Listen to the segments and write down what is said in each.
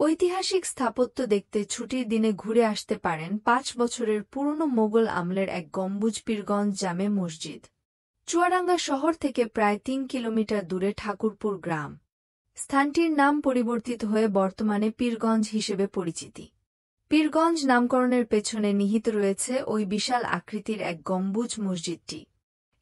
ঐতিহাসিক স্থাপত্য দেখতে ছুটির দিনে ঘুরে আসতে পারেন ৫ বছরের পুরনো মোগল আমলের এক গম্বুজ পীরগঞ্জ জামে মসজিদ। চুয়াডাঙ্গা শহর থেকে প্রায় ৩ কিলোমিটার দূরে ঠাকুরপুর গ্রাম। স্থানটির নাম পরিবর্তিত হয়ে বর্তমানে পীরগঞ্জ হিসেবে পরিচিতি। পীরগঞ্জ নামকরণের পেছনে নিহিত রয়েছে ওই বিশাল আকৃতির এক গম্বুজ মসজিদটি।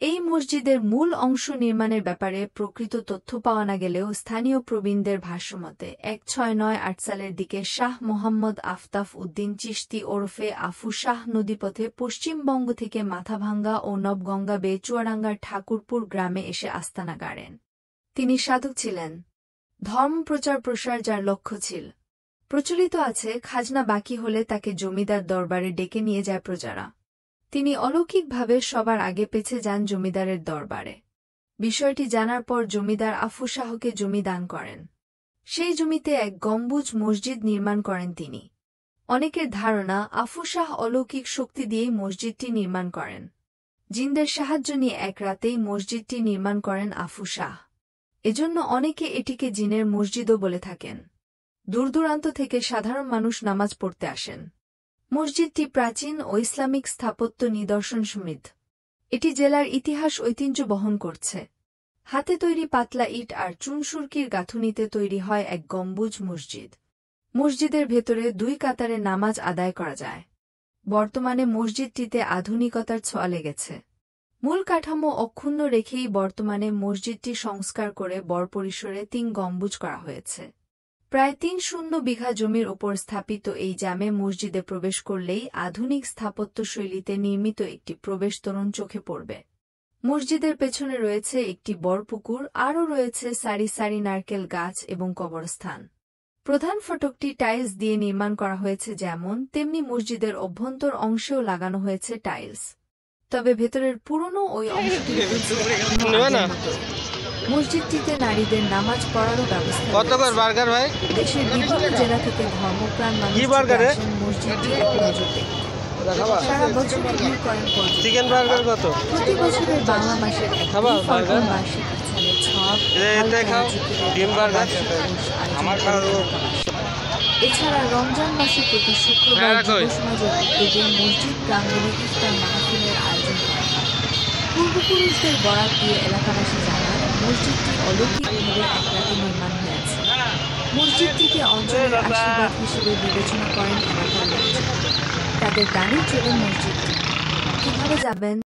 এই মসজিদের মূল অংশ নির্মাণের ব্যাপারে প্রকৃত তথ্য পাওয়া না গেলেও স্থানীয় প্রবীণদের ভাষ্যমতে ১৬৯৮ সালের দিকে শাহ মোহাম্মদ আফতাব উদ্দিন চিশতি ওরফে আফু শাহ নদীপথে পশ্চিমবঙ্গ থেকে মাথাভাঙ্গা ও নবগঙ্গা বেয়ে চুয়াডাঙ্গার ঠাকুরপুর গ্রামে এসে আস্তানা গাড়েন। তিনি সাধক ছিলেন। ধর্ম প্রচার প্রসার যার লক্ষ্য ছিল। প্রচলিত আছে খাজনা বাকি হলে তাকে জমিদার দরবারে ডেকে নিয়ে যায় প্রজারা। তিনি অলৌকিকভাবে সবার আগে পেছে যান জমিদারের দরবারে। বিষয়টি জানার পর জমিদার আফু শাহকে জমি দান করেন। সেই জমিতে এক গম্বুজ মসজিদ নির্মাণ করেন তিনি। অনেকের ধারণা আফু শাহ অলৌকিক শক্তি দিয়েই মসজিদটি নির্মাণ করেন। জিনদের সাহায্য নিয়ে এক রাতেই মসজিদটি নির্মাণ করেন আফু শাহ। এজন্য অনেকে এটিকে জিনের মসজিদও বলে থাকেন। দূরদূরান্ত থেকে সাধারণ মানুষ নামাজ পড়তে আসেন। মসজিদটি প্রাচীন ও ইসলামিক স্থাপত্য নিদর্শন সমৃদ্ধ। এটি জেলার ইতিহাস ঐতিহ্য বহন করছে। হাতে তৈরি পাতলা ইট আর চুনসুরকির গাঁথুনিতে তৈরি হয় এক গম্বুজ মসজিদ। মসজিদের ভেতরে ২ কাতারে নামাজ আদায় করা যায়। বর্তমানে মসজিদটিতে আধুনিকতার ছোঁয়া লেগেছে। মূল কাঠামো অক্ষুণ্ণ রেখেই বর্তমানে মসজিদটি সংস্কার করে বড় পরিসরে ৩ গম্বুজ করা হয়েছে। প্রায় ৩০ বিঘা জমির ওপর স্থাপিত এই জামে মসজিদে প্রবেশ করলেই আধুনিক স্থাপত্য শৈলীতে নির্মিত একটি প্রবেশ তোরণ চোখে পড়বে। মসজিদের পেছনে রয়েছে একটি বড় পুকুর, আরও রয়েছে সারি সারি নারকেল গাছ এবং কবরস্থান। প্রধান ফটকটি টাইলস দিয়ে নির্মাণ করা হয়েছে, যেমন তেমনি মসজিদের অভ্যন্তর অংশেও লাগানো হয়েছে টাইলস। তবে ভেতরের পুরনো ওই অংশটি মসজিদটিতে নারীদের নামাজ পড়ারও ব্যবস্থা রয়েছে। দেশের বিভিন্ন জেলা থেকে ধর্মপ্রাণ মানুষ মসজিদটি এক নজর দেখতে সারা বছর ভিড় করেন পর্যটক। প্রতি বছরের বাংলা মাসের ফাল্গুন বার্ষিক এছাড়া রমজান মাসে প্রতি শুক্রবার যুবসমাজের উদ্যোগে মসজিদ প্রাঙ্গণে ইফতার মাহফিলের আয়োজন করা হয়। পূর্বপুরুষদের বরাত দিয়ে এলাকাবাসী জানান, মসজিদটি অলৌকিকভাবে এক রাতে নির্মাণ হয়েছে। মসজিদটিকে অঞ্চলের আশীর্বাদ হিসেবে বিবেচনা করেন এলাকার লোকজন। তাদের দানের চলে মসজিদটি। কিভাবে যাবেন?